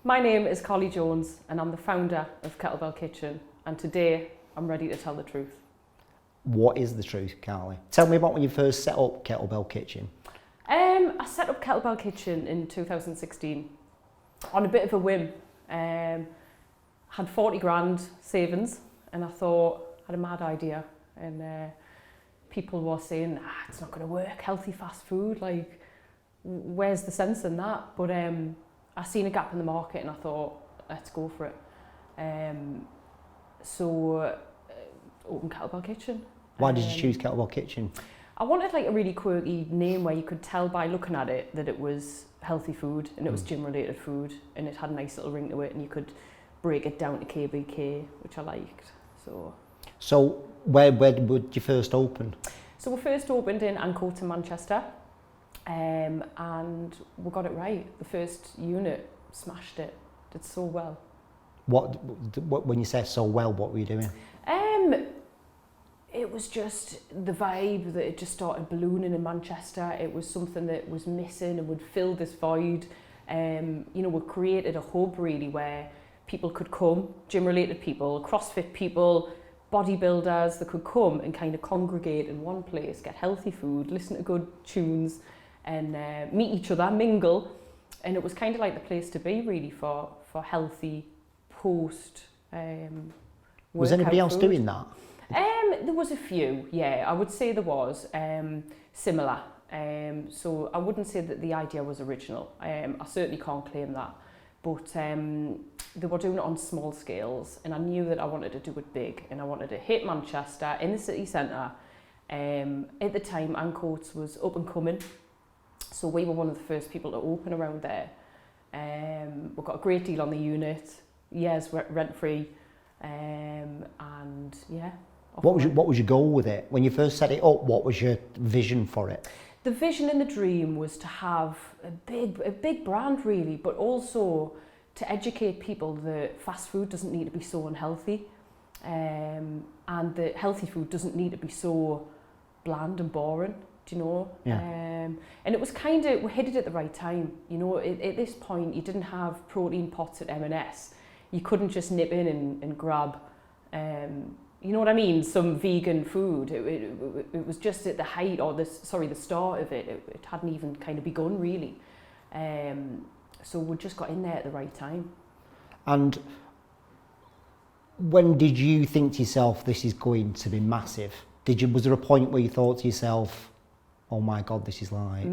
My name is Carley Jones and I'm the founder of Kettlebell Kitchen, and today I'm ready to tell the truth. What is the truth, Carley? Tell me about when you first set up Kettlebell Kitchen. I set up Kettlebell Kitchen in 2016 on a bit of a whim. Had 40 grand savings and I thought I had a mad idea, and people were saying it's not going to work, healthy fast food, like where's the sense in that? But I seen a gap in the market and I thought let's go for it. So opened Kettlebell Kitchen. Why did you choose Kettlebell Kitchen? I wanted like a really quirky name where you could tell by looking at it that it was healthy food and it was gym related food, and it had a nice little ring to it, and you could break it down to KBK, which I liked. So where would you first open? So we first opened in Ancoats in Manchester, and we got it right. The first unit smashed it, did so well. What when you say so well, what were you doing? It was just the vibe that it just started ballooning in Manchester. It was something that was missing and would fill this void. We created a hub really where people could come, gym-related people, CrossFit people, bodybuilders, that could come and kind of congregate in one place, get healthy food, listen to good tunes, and meet each other, mingle. And it was kind of like the place to be really for healthy post Was anybody else doing that? There was a few, yeah. I would say there was similar. So I wouldn't say that the idea was original. I certainly can't claim that. But they were doing it on small scales, and I knew that I wanted to do it big, and I wanted to hit Manchester in the city centre. At the time, Ancoats was up and coming, so we were one of the first people to open around there. We got a great deal on the unit, years rent-free, and yeah. What was your goal with it? When you first set it up, what was your vision for it? The vision and the dream was to have a big brand really, but also to educate people that fast food doesn't need to be so unhealthy, and that healthy food doesn't need to be so bland and boring, do you know? Yeah. And it was kind of, we hit it at the right time. You know, at this point you didn't have protein pots at M&S. You couldn't just nip in and grab, you know what I mean, some vegan food. It was just at the height, or the start of it. It hadn't even kind of begun really. So we just got in there at the right time. And when did you think to yourself, this is going to be massive? Was there a point where you thought to yourself, oh my God, this is like...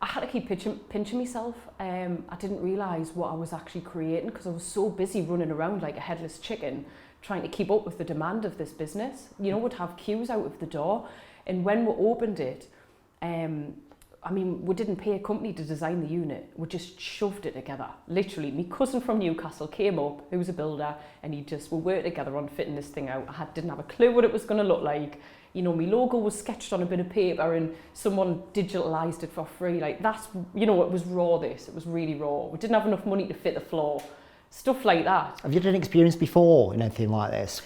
I had to keep pinching myself. I didn't realise what I was actually creating because I was so busy running around like a headless chicken trying to keep up with the demand of this business. You know, we'd have queues out of the door. And when we opened it, we didn't pay a company to design the unit. We just shoved it together. Literally, my cousin from Newcastle came up, who was a builder, and we worked together on fitting this thing out. I didn't have a clue what it was going to look like. You know, my logo was sketched on a bit of paper and someone digitalised it for free. Like that's, you know, it was raw it was really raw. We didn't have enough money to fit the floor. Stuff like that. Have you had an experience before in anything like this?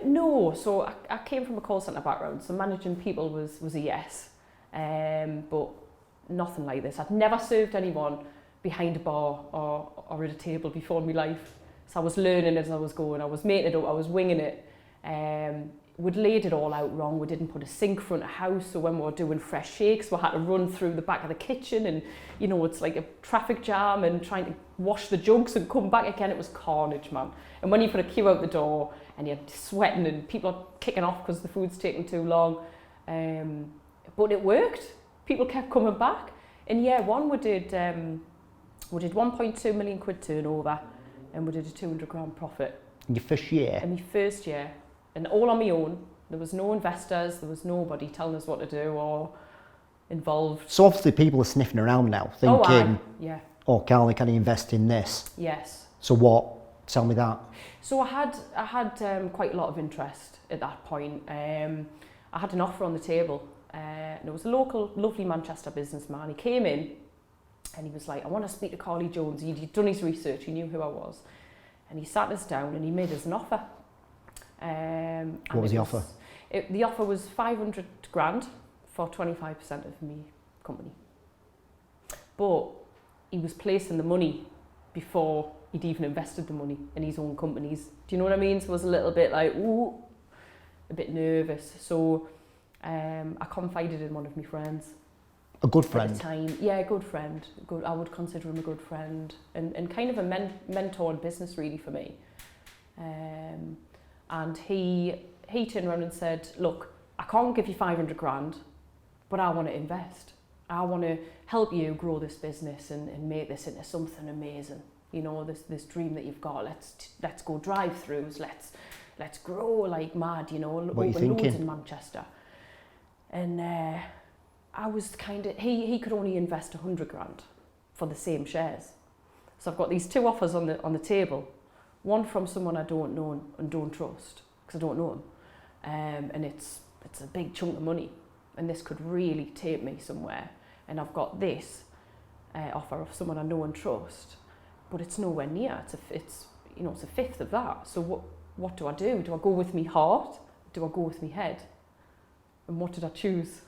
No, so I came from a call centre background, so managing people was a yes. But nothing like this. I'd never served anyone behind a bar or at a table before in my life. So I was learning as I was going, I was making it up, I was winging it. We'd laid it all out wrong. We didn't put a sink front of house, so when we were doing fresh shakes, we had to run through the back of the kitchen, and you know, it's like a traffic jam and trying to wash the jugs and come back again. It was carnage, man. And when you put a queue out the door and you're sweating and people are kicking off because the food's taking too long, but it worked. People kept coming back. In year one, we did 1.2 million quid turnover, and we did a 200 grand profit. In your first year? In my first year. And all on my own. There was no investors, there was nobody telling us what to do or involved. So obviously people are sniffing around now, thinking, oh, Carley, can I invest in this? Yes. So what? Tell me that. So I had quite a lot of interest at that point. I had an offer on the table. And it was a local, lovely Manchester businessman. He came in and he was like, I want to speak to Carley Jones. He'd done his research, he knew who I was. And he sat us down and he made us an offer. What was the offer? The offer was 500 grand for 25% of my company. But he was placing the money before he'd even invested the money in his own companies. Do you know what I mean? So I was a little bit like, ooh, a bit nervous. So I confided in one of my friends. A good friend? At the time. Yeah, a good friend. Good, I would consider him a good friend and kind of a mentor in business really for me. And he turned around and said, look, I can't give you 500 grand, but I want to invest. I want to help you grow this business and make this into something amazing. You know, this dream that you've got. Let's go drive-throughs. Let's grow like mad. You know, open loads in Manchester. And I was kind of he could only invest 100 grand for the same shares. So I've got these two offers on the table. One from someone I don't know and don't trust because I don't know him, and it's a big chunk of money, and this could really take me somewhere. And I've got this offer of someone I know and trust, but it's nowhere near. It's a fifth of that. So what do I do? Do I go with me heart? Do I go with me head? And what did I choose?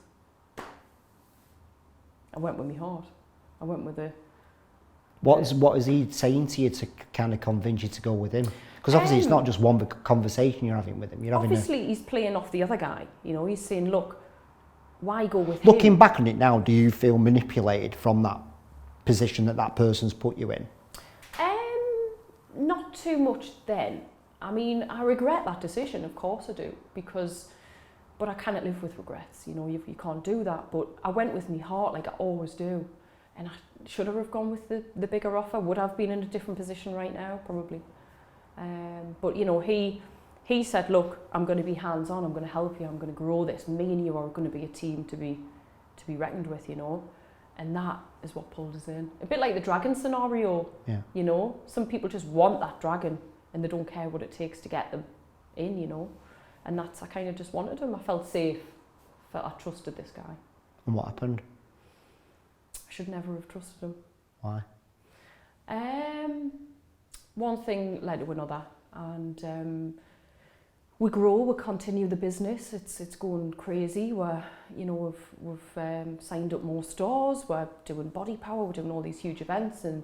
I went with my heart. I went with the. What is he saying to you to kind of convince you to go with him? Because obviously it's not just one conversation you're having with him. Obviously he's playing off the other guy. You know, he's saying, look, why go with him? Looking back on it now, do you feel manipulated from that position that person's put you in? Not too much then. I mean, I regret that decision, of course I do, but I cannot live with regrets. You know, you can't do that. But I went with my heart like I always do. And should I have gone with the bigger offer? Would I have been in a different position right now? Probably. But, you know, he said, look, I'm going to be hands-on, I'm going to help you, I'm going to grow this. Me and you are going to be a team to be reckoned with, you know. And that is what pulled us in. A bit like the dragon scenario, yeah. You know. Some people just want that dragon and they don't care what it takes to get them in, you know. And I kind of just wanted him. I felt safe. I trusted this guy. And what happened? I should never have trusted him. Why? One thing led to another, and we grow. We continue the business. It's going crazy. We've signed up more stores. We're doing body power. We're doing all these huge events, and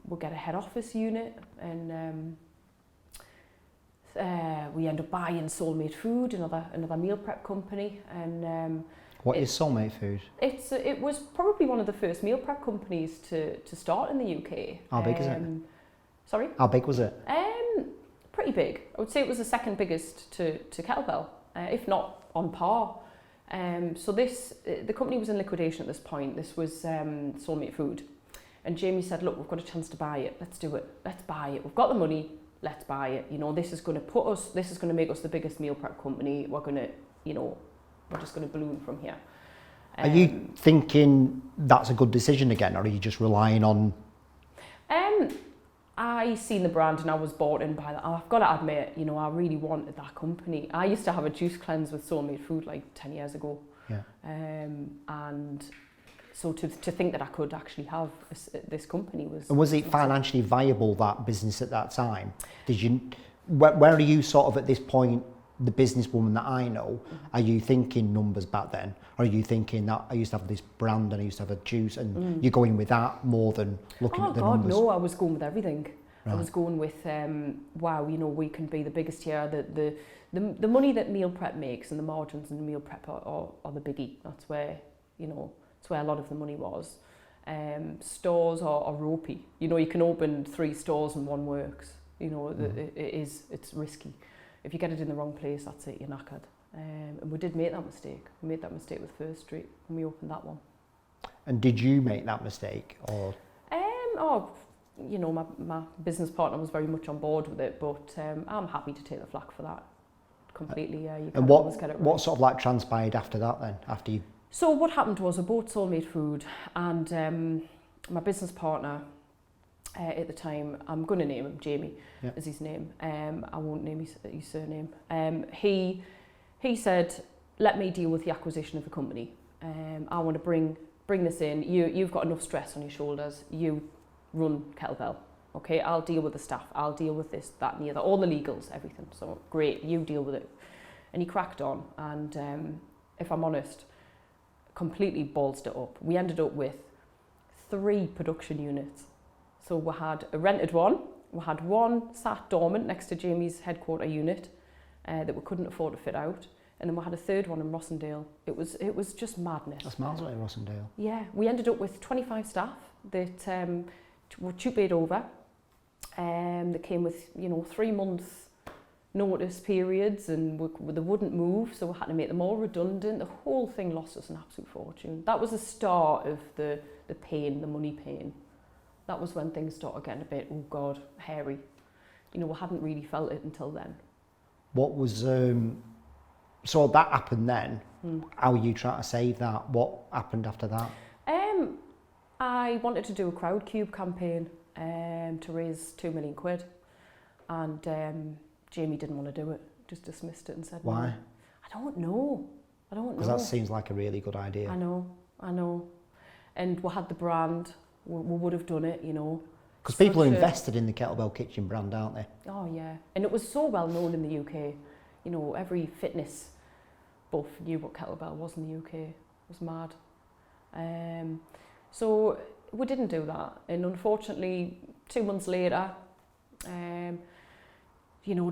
we'll get a head office unit, and we end up buying Soulmate Food, another meal prep company, and. What is Soulmate Food? It was probably one of the first meal prep companies to start in the UK. How big is it? Sorry? How big was it? Pretty big. I would say it was the second biggest to Kettlebell, if not on par. So the company was in liquidation at this point. This was Soulmate Food. And Jamie said, look, we've got a chance to buy it. Let's do it. Let's buy it. We've got the money. Let's buy it. You know, this is going to make us the biggest meal prep company. We're going to, you know, we're just going to balloon from here. Are you thinking that's a good decision again, or are you just relying on? I seen the brand and I was bought in by that. I've got to admit, you know, I really wanted that company. I used to have a juice cleanse with Soulmate Food like 10 years ago. Yeah. And so to think that I could actually have this company was. And was it financially viable, that business at that time? Where are you sort of at this point? The businesswoman that I know, are you thinking numbers back then? Or are you thinking that I used to have this brand and I used to have a juice and you're going with that more than looking at the numbers? No, I was going with everything. Right. I was going with, wow, you know, we can be the biggest here. The money that meal prep makes and the margins in meal prep are the biggie. That's where, you know, that's where a lot of the money was. Stores are ropey. You know, you can open 3 stores and one works. You know, it's risky. If you get it in the wrong place, that's it, you're knackered. And we did make that mistake. We made that mistake with First Street when we opened that one. And did you make that mistake, or? You know, my business partner was very much on board with it, but I'm happy to take the flak for that completely. Yeah, you can't always get it right. What sort of like transpired after that then? After you? So what happened was I bought Soulmate Food, and my business partner at the time, I'm going to name him Jamie, yeah. is his name. I won't name his surname. He said, let me deal with the acquisition of the company. I want to bring this in. You've got enough stress on your shoulders. You run Kettlebell. Okay, I'll deal with the staff. I'll deal with this, that, and the other. All the legals, everything. So great, you deal with it. And he cracked on. And if I'm honest, completely ballsed it up. We ended up with 3 production units. So we had a rented one, we had one sat dormant next to Jamie's headquarter unit that we couldn't afford to fit out, and then we had a third one in Rossendale. It was just madness. That's miles away, Rossendale. Yeah, we ended up with 25 staff that were tupied over. They came with 3 months notice periods, and they wouldn't move, so we had to make them all redundant. The whole thing lost us an absolute fortune. That was the start of the pain, the money pain. That was when things started getting a bit, oh God, hairy. We hadn't really felt it until then. What was, so that happened then. How are you trying to save that? What happened after that? I wanted to do a Crowdcube campaign to raise £2 million, and Jamie didn't want to do it, just dismissed it and said, why? No. I don't know. Because that seems like a really good idea. I know. And we had the brand, we would have done it, Because people are invested in the Kettlebell Kitchen brand, aren't they? Oh yeah, and it was so well known in the UK. Every fitness buff knew what Kettlebell was in the UK. It was mad. So we didn't do that, and unfortunately 2 months later,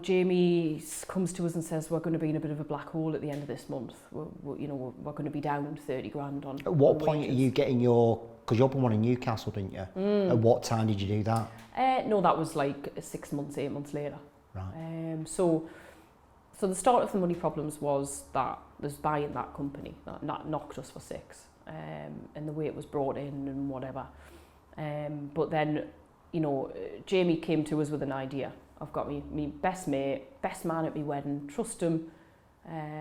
Jamie comes to us and says we're going to be in a bit of a black hole at the end of this month. We're going to be down 30 grand on. At what point are you getting because you opened one in Newcastle, didn't you? At what time did you do that? No, that was like 6 months, 8 months later. Right. So the start of the money problems was that there's buying that company that knocked us for 6, and the way it was brought in and whatever. But then, Jamie came to us with an idea. I've got me best mate, best man at my wedding, trust him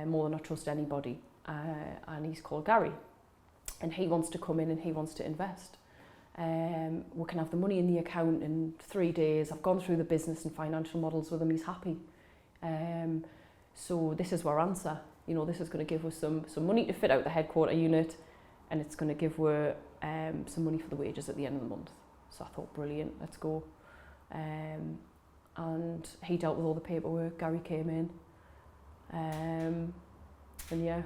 more than I trust anybody, and he's called Gary, and he wants to come in and he wants to invest. We can have the money in the account in 3 days. I've gone through the business and financial models with him, he's happy. So this is our answer. This is going to give us some money to fit out the headquarter unit, and it's going to give us some money for the wages at the end of the month. So I thought, brilliant, let's go. And he dealt with all the paperwork. Gary came in, and yeah.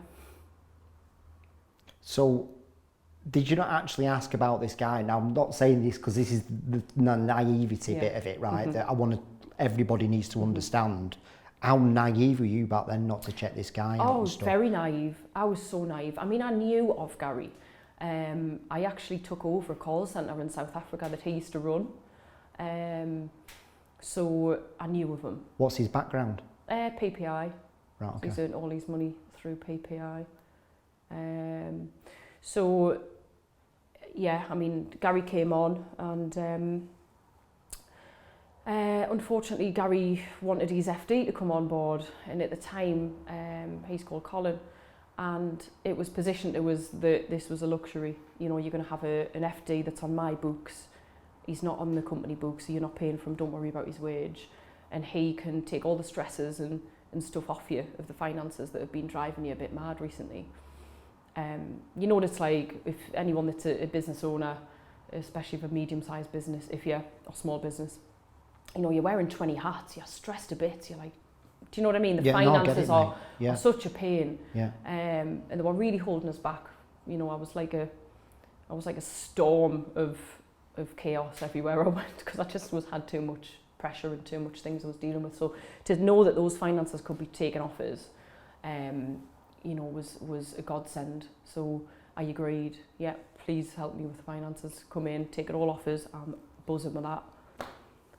So, did you not actually ask about this guy? Now, I'm not saying this because this is the naivety bit of it, right? That everybody needs to understand. How naive were you back then not to check this guy out? Oh, I was very naive. I was so naive. I mean, I knew of Gary. I actually took over a call centre in South Africa that he used to run. So I knew of him. What's his background? PPI. Right, okay. He's earned all his money through PPI. So, yeah, I mean, Gary came on, and unfortunately Gary wanted his FD to come on board, and at the time he's called Colin, and it was positioned to us that this was a luxury. You're going to have an FD that's on my books. He's not on the company books, so you're not paying for him, don't worry about his wage. And he can take all the stresses and stuff off you of the finances that have been driving you a bit mad recently. You know what it's like, if anyone that's a business owner, especially of a medium-sized business, or small business, you're wearing 20 hats, you're stressed a bit, you're like, do you know what I mean? The finances are such a pain. Yeah. And they were really holding us back. I was like a storm of chaos everywhere I went, because I just had too much pressure and too much things I was dealing with. So to know that those finances could be taken off us, was a godsend. So I agreed, yeah, please help me with the finances, come in, take it all off us, I'm buzzing with that.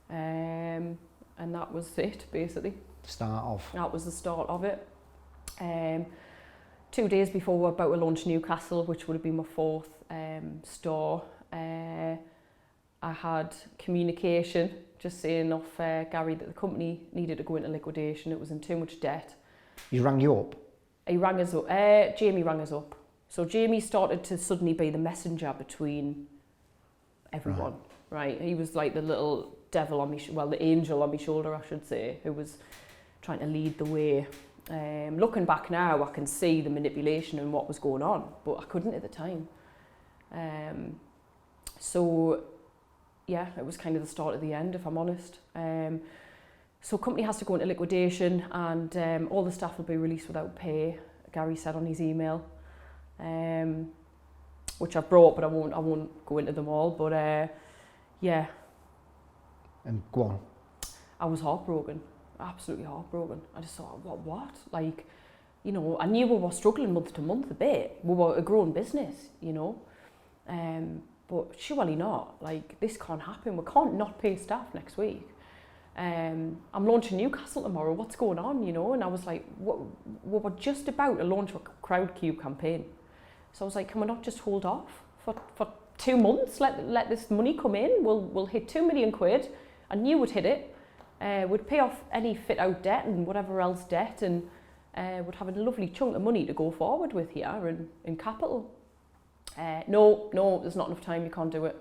And that was it, basically. Start off. That was the start of it. 2 days before we were about to launch Newcastle, which would have been my 4th store, I had communication just saying off Gary that the company needed to go into liquidation. It was in too much debt. He rang you up? He rang us up. Jamie rang us up. So Jamie started to suddenly be the messenger between everyone, right? He was like the little devil on me, the angel on my shoulder, I should say, who was trying to lead the way. Looking back now, I can see the manipulation and what was going on, but I couldn't at the time. So yeah, it was kind of the start of the end, if I'm honest. So company has to go into liquidation, and all the staff will be released without pay, Gary said on his email, which I've brought, but I won't go into them all. But yeah, And go on. I was heartbroken, absolutely heartbroken. I just thought, what? Like, you know, I knew we were struggling month to month a bit. We were a growing business, you know. But surely not. Like, this can't happen. We can't not pay staff next week. I'm launching Newcastle tomorrow. What's going on, you know? And I was like, we were just about to launch a Crowdcube campaign. So I was like, can we not just hold off for 2 months? Let this money come in. We'll hit 2 million quid. I knew we'd hit it. We'd pay off any fit out debt and whatever else debt, and would have a lovely chunk of money to go forward with here in capital. No, there's not enough time, you can't do it.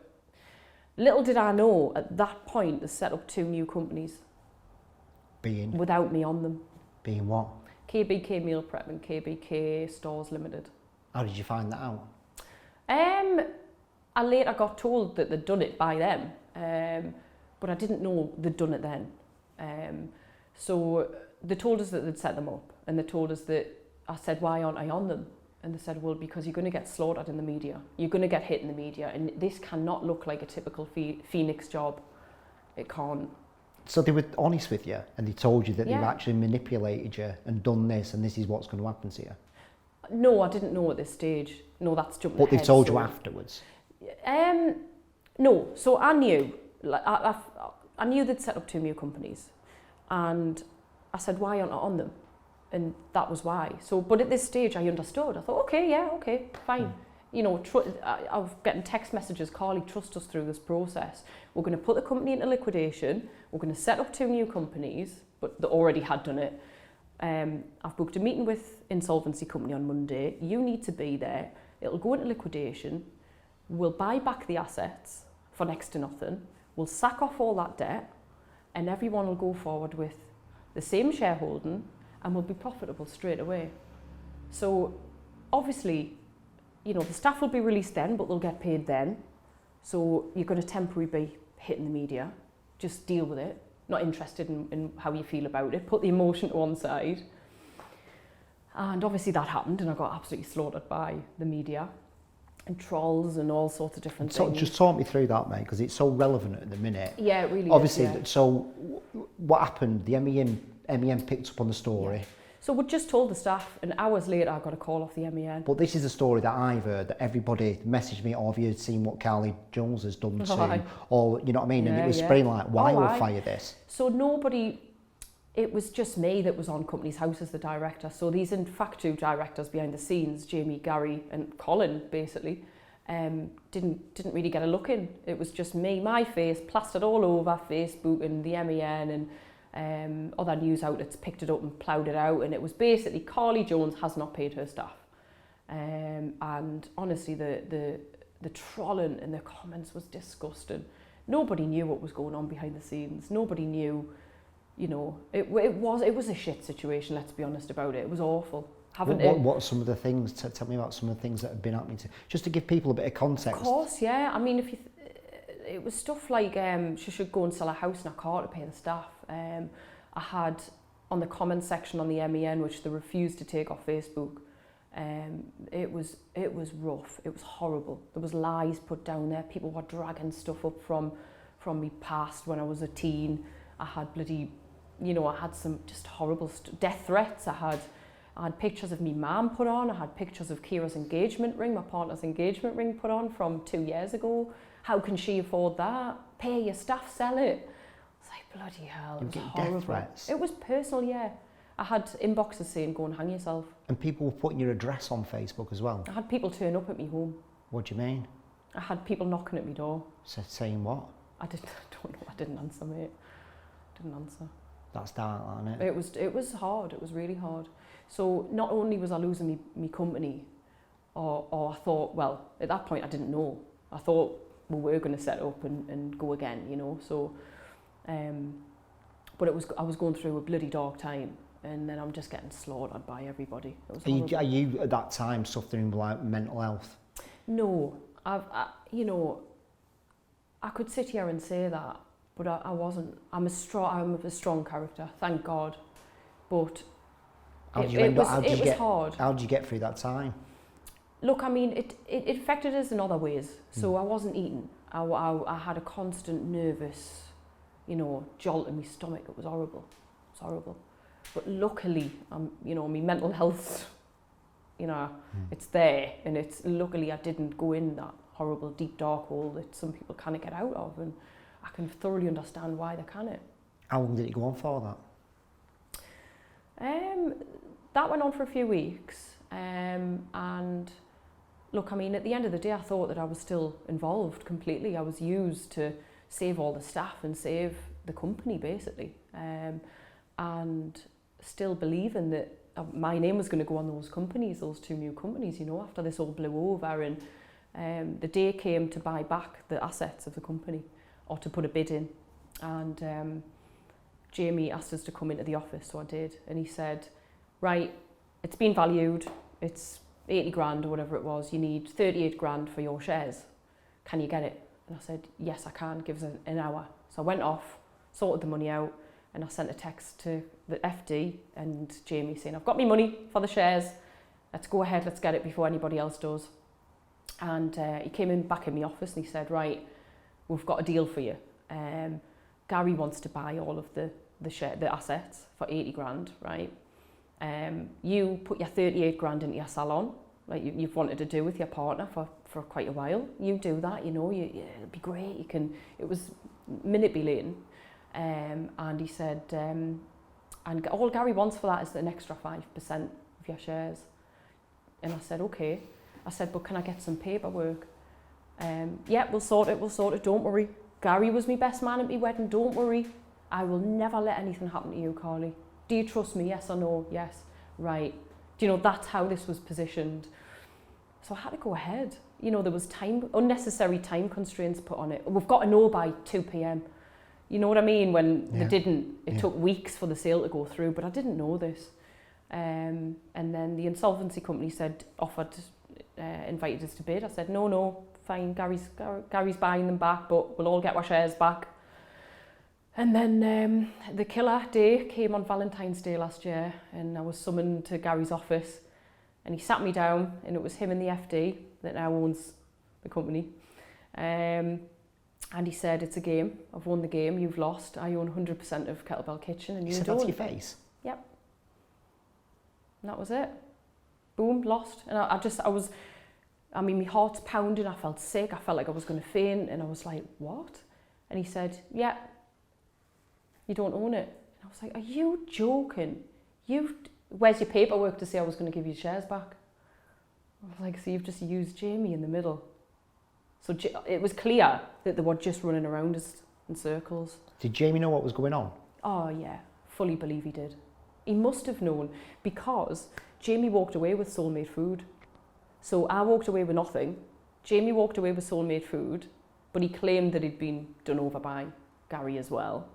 Little did I know at that point to set up 2 new companies. Being? Without me on them. Being what? KBK Meal Prep and KBK Stores Limited. How did you find that out? I later got told that they'd done it by them, but I didn't know they'd done it then. So they told us that they'd set them up, and they told us that, I said, why aren't I on them? And they said, well, because you're going to get slaughtered in the media. You're going to get hit in the media, and this cannot look like a typical Phoenix job. It can't. So they were honest with you, and they told you that Yeah. they've actually manipulated you and done this, and this is what's going to happen to you? No, I didn't know at this stage. No, that's jumping But ahead. they told so, you afterwards? No, so I knew. Like, I knew they'd set up 2 new companies, and I said, why aren't I on them? And that was why. So, but at this stage, I understood. I thought, okay, fine. You know, I was getting text messages, Carley, trust us through this process. We're going to put the company into liquidation. We're going to set up 2 new companies, but they already had done it. I've booked a meeting with Insolvency Company on Monday. You need to be there. It'll go into liquidation. We'll buy back the assets for next to nothing. We'll sack off all that debt, and everyone will go forward with the same shareholding, and we'll be profitable straight away. So obviously, you know, the staff will be released then, but they'll get paid then. So you're going to temporarily be hitting the media. Just deal with it. Not interested in how you feel about it. Put the emotion to one side. And obviously that happened, and I got absolutely slaughtered by the media and trolls and all sorts of different things. Just talk me through that, mate, because it's so relevant at the minute. Yeah, it really Obviously, is, yeah. So what happened? The MEN picked up on the story. Yeah. So we just told the staff, and hours later I got a call off the MEN. But this is a story that I've heard, that everybody messaged me, or have you seen what Carley Jones has done to, or, you know what I mean? And it was spraying like, why will fire this? So nobody, it was just me that was on Company's House as the director. So these in fact 2 directors behind the scenes, Jamie, Gary and Colin basically, didn't really get a look in. It was just me, my face plastered all over Facebook and the MEN, and other news outlets picked it up and ploughed it out, and it was basically Carley Jones has not paid her staff. And honestly, the trolling in the comments was disgusting. Nobody knew what was going on behind the scenes. Nobody knew, you know, it was a shit situation, let's be honest about it. It was awful. What are some of the things, tell me about some of the things that have been happening to, just to give people a bit of context. Of course, yeah. I mean, it was stuff like she should go and sell a house in a car to pay the staff. I had on the comments section on the MEN, which they refused to take off Facebook. It was rough. It was horrible. There was lies put down there. People were dragging stuff up from me past when I was a teen. I had bloody, you know, I had some just horrible death threats. I had pictures of me mum put on. I had pictures of Kira's engagement ring, my partner's engagement ring put on from 2 years ago. How can she afford that? Pay your staff, sell it. It's like, bloody hell, it was horrible. Death threats? It was personal, yeah. I had inboxes saying, go and hang yourself. And people were putting your address on Facebook as well? I had people turn up at me home. What do you mean? I had people knocking at my door. Saying what? I don't know, I didn't answer, mate. Didn't answer. That's dark, isn't it? It was hard, it was really hard. So not only was I losing me company, or I thought, well, at that point I didn't know. I thought we were going to set up and go again, you know. So, but I was going through a bloody dark time, and then I'm just getting slaughtered by everybody. It was are you at that time suffering like mental health? No, you know, I could sit here and say that, but I wasn't. I'm a strong character, thank God. But it was hard. How did you get through that time? Look, I mean, it affected us in other ways. So I wasn't eating. I had a constant nervous jolt in my stomach. It was horrible. It was horrible. But luckily, my mental health, it's there, and luckily I didn't go in that horrible deep dark hole that some people can't get out of, and I can thoroughly understand why they can't. How long did it go on for, that? That went on for a few weeks, and look, at the end of the day, I thought that I was still involved completely. I was used to save all the staff and save the company, basically, and still believing that my name was going to go on those companies, those two new companies, after this all blew over, and the day came to buy back the assets of the company, or to put a bid in, and Jamie asked us to come into the office, so I did, and he said, right, it's been valued, it's 80 grand or whatever it was, you need 38 grand for your shares, can you get it? And I said, yes I can, give us an hour. So I went off, sorted the money out, and I sent a text to the FD and Jamie saying, I've got my money for the shares, let's go ahead, let's get it before anybody else does. And he came back in my office and he said, right, we've got a deal for you. Gary wants to buy all of the assets for 80 grand, right? You put your 38 grand into your salon, like you've wanted to do with your partner for quite a while. You do that, it'll be great. It was manipulating. And he said, and all Gary wants for that is an extra 5% of your shares. And I said, okay. I said, but can I get some paperwork? Yeah, we'll sort it, don't worry. Gary was my best man at my wedding, don't worry. I will never let anything happen to you, Carley. Do you trust me, yes or no? Yes. Right. That's how this was positioned. So I had to go ahead. There was unnecessary time constraints put on it. We've got to know by 2 p.m. You know what I mean? When they didn't, it took weeks for the sale to go through, but I didn't know this. And then the insolvency company invited us to bid. I said, no, fine, Gary's buying them back, but we'll all get our shares back. And then the killer day came on Valentine's Day last year, and I was summoned to Gary's office, and he sat me down, and it was him and the FD that now owns the company. And he said, it's a game. I've won the game. You've lost. I own 100% of Kettlebell Kitchen, and you don't. Said that to your face? Yep. And that was it. Boom, lost. And my heart's pounding. I felt sick. I felt like I was going to faint, and I was like, what? And he said, yeah, you don't own it. And I was like, are you joking? Where's your paperwork to say I was going to give you shares back? I was like, so you've just used Jamie in the middle. So it was clear that they were just running around us in circles. Did Jamie know what was going on? Oh yeah, fully believe he did. He must have known, because Jamie walked away with soul-made food. So I walked away with nothing. Jamie walked away with soul-made food, but he claimed that he'd been done over by Gary as well.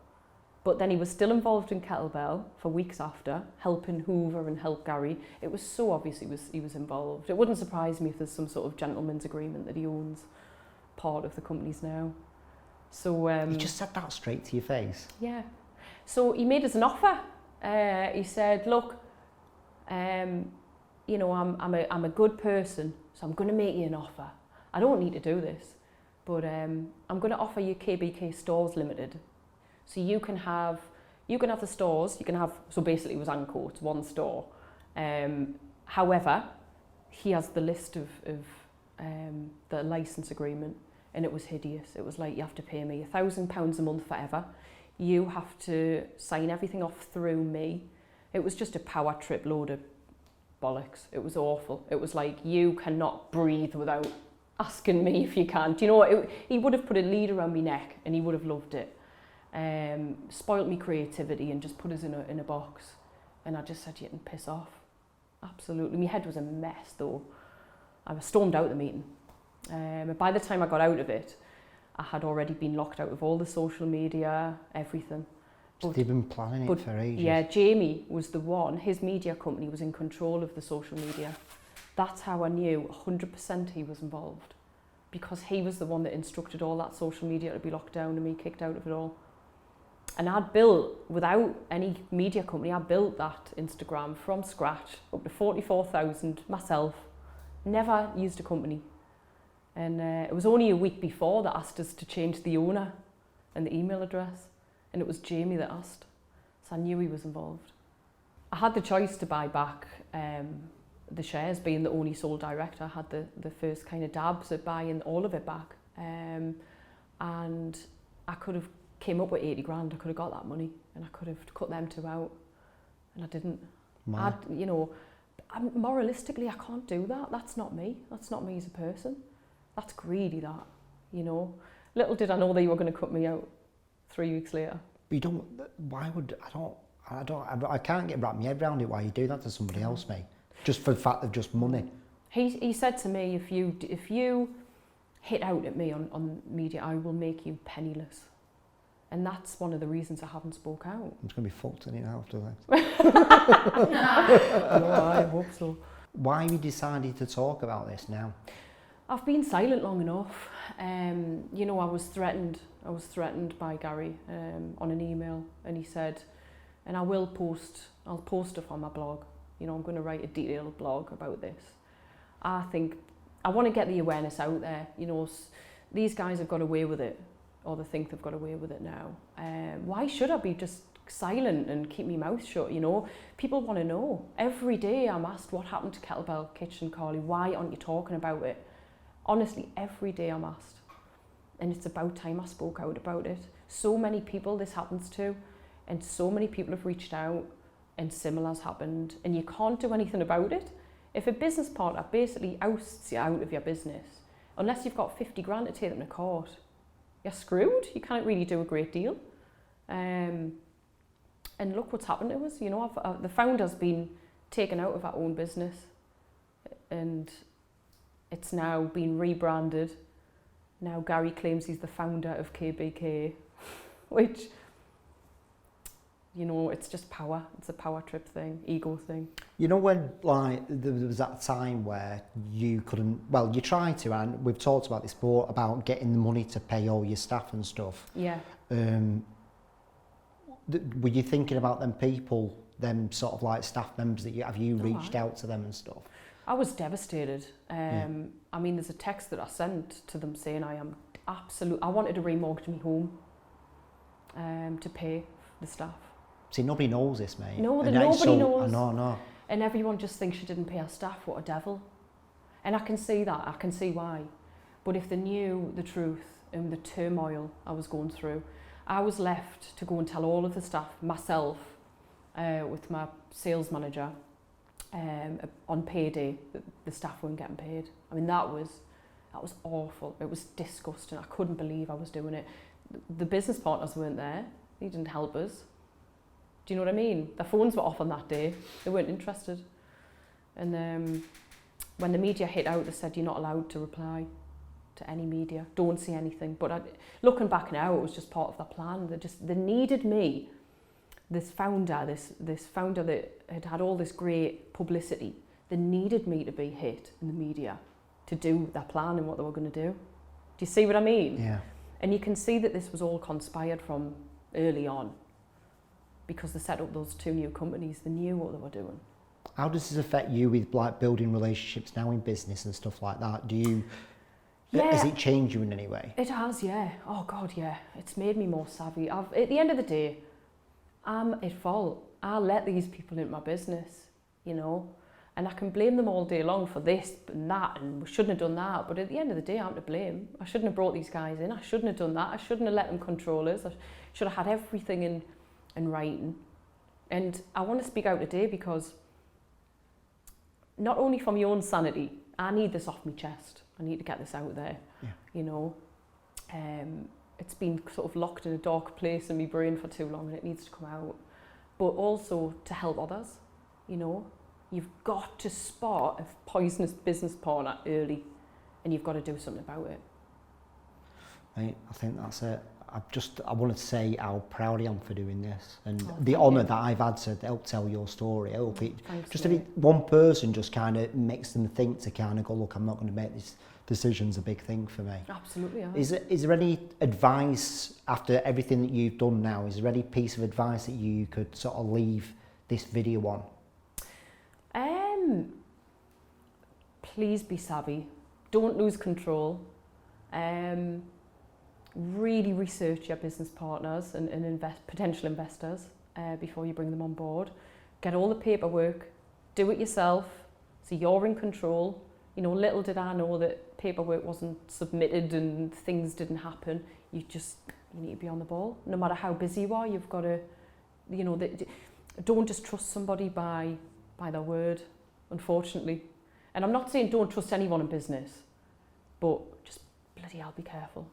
But then he was still involved in Kettlebell for weeks after, helping Hoover and help Gary. It was so obvious he was involved. It wouldn't surprise me if there's some sort of gentleman's agreement that he owns part of the companies now. So he just said that straight to your face? Yeah. So he made us an offer. He said, look, I'm a good person, so I'm going to make you an offer. I don't need to do this, but I'm going to offer you KBK Stores Limited. So you can have the stores, so basically it was Anco, it's one store. However, he has the list of the license agreement, and it was hideous. It was like, you have to pay me £1,000 a month forever. You have to sign everything off through me. It was just a power trip load of bollocks. It was awful. It was like, you cannot breathe without asking me if you can. Do you know what? He would have put a lead around my neck, and he would have loved it. Spoilt me creativity and just put us in a box. And I just said, you can piss off. Absolutely. My head was a mess though. I was stormed out of the meeting. By the time I got out of it, I had already been locked out of all the social media, everything. But they've been planning it for ages. Yeah, Jamie was the one, his media company was in control of the social media. That's how I knew 100% he was involved, because he was the one that instructed all that social media to be locked down and me kicked out of it all. And I'd built, without any media company, I built that Instagram from scratch, up to 44,000 myself, never used a company. And it was only a week before that asked us to change the owner and the email address. and it was Jamie that asked, so I knew he was involved. I had the choice to buy back the shares, being the only sole director. I had the first kind of dabs at buying all of it back, and I could have came up with 80 grand. I could have got that money, and I could have cut them two out, and I didn't. You know, moralistically, I can't do that. That's not me. That's not me as a person. That's greedy, that, you know. Little did I know that you were going to cut me out 3 weeks later. But you don't, why would, I can't get wrap my head around it why you do that to somebody else, mate. Just for the fact of just money. He said to me, if you hit out at me on media, I will make you penniless. And that's one of the reasons I haven't spoke out. I'm just going to be fucked in it now after that. No, I hope so. Why have you decided to talk about this now? I've been silent long enough. You know, I was threatened by Gary on an email, and he said, and I'll post it on my blog. You know, I'm going to write a detailed blog about this. I think I want to get the awareness out there. You know, these guys have got away with it, or they think they've got away with it now. Why should I be just silent and keep my mouth shut? You know, people want to know. Every day I'm asked, what happened to Kettlebell Kitchen, Carley? Why aren't you talking about it? Honestly, every day I'm asked. And it's about time I spoke out about it. So many people this happens to, and so many people have reached out, and similar has happened, and you can't do anything about it. If a business partner basically ousts you out of your business, unless you've got 50 grand to take them to court, you're screwed. You can't really do a great deal. And look what's happened to us. You know, the founder's been taken out of our own business, and it's now been rebranded. Now Gary claims he's the founder of KBK, which, you know, it's just power. It's a power trip thing, ego thing. You know, when like there was that time where you couldn't, well, you tried to, and we've talked about this before, about getting the money to pay all your staff and stuff. Yeah. Were you thinking about them people, them sort of like staff members that have you reached out to them and stuff? I was devastated. I mean, there's a text that I sent to them saying I wanted to remortgage my home to pay the staff. See, nobody knows this, mate. No, nobody knows. No. And everyone just thinks she didn't pay her staff. What a devil. And I can see that. I can see why. But if they knew the truth and the turmoil I was going through, I was left to go and tell all of the staff, myself, with my sales manager, on payday, that the staff weren't getting paid. I mean, that was awful. It was disgusting. I couldn't believe I was doing it. The business partners weren't there. They didn't help us. Do you know what I mean? Their phones were off on that day. They weren't interested. And when the media hit out, they said, you're not allowed to reply to any media. Don't see anything. But looking back now, it was just part of their plan. They needed me, this founder that had all this great publicity. They needed me to be hit in the media to do their plan and what they were going to do. Do you see what I mean? Yeah. And you can see that this was all conspired from early on, because they set up those two new companies. They knew what they were doing. How does this affect you with like building relationships now in business and stuff like that? Has it changed you in any way? It has, yeah. Oh God, yeah. It's made me more savvy. At the end of the day, I'm at fault. I let these people into my business, you know, and I can blame them all day long for this and that, and we shouldn't have done that. But at the end of the day, I'm to blame. I shouldn't have brought these guys in. I shouldn't have done that. I shouldn't have let them control us. I should have had everything in writing. And I want to speak out today because not only for my own sanity, I need this off my chest. I need to get this out there. Yeah. You know, it's been sort of locked in a dark place in my brain for too long, and it needs to come out. But also to help others. You know, you've got to spot a poisonous business partner early, and you've got to do something about it. Mate, I think that's it. I want to say how proud I am for doing this, and the honour that I've had to help tell your story. I hope it just if one person just kind of makes them think to kind of go, look, I'm not going to make these decisions a big thing for me. Absolutely. Yeah. Is there any advice after everything that you've done now? Is there any piece of advice that you could sort of leave this video on? Please be savvy. Don't lose control. really research your business partners and potential investors before you bring them on board. Get all the paperwork, do it yourself, so you're in control. You know, little did I know that paperwork wasn't submitted and things didn't happen. You need to be on the ball. No matter how busy you are, you've got to, you know, don't just trust somebody by their word, unfortunately. And I'm not saying don't trust anyone in business, but just bloody hell be careful.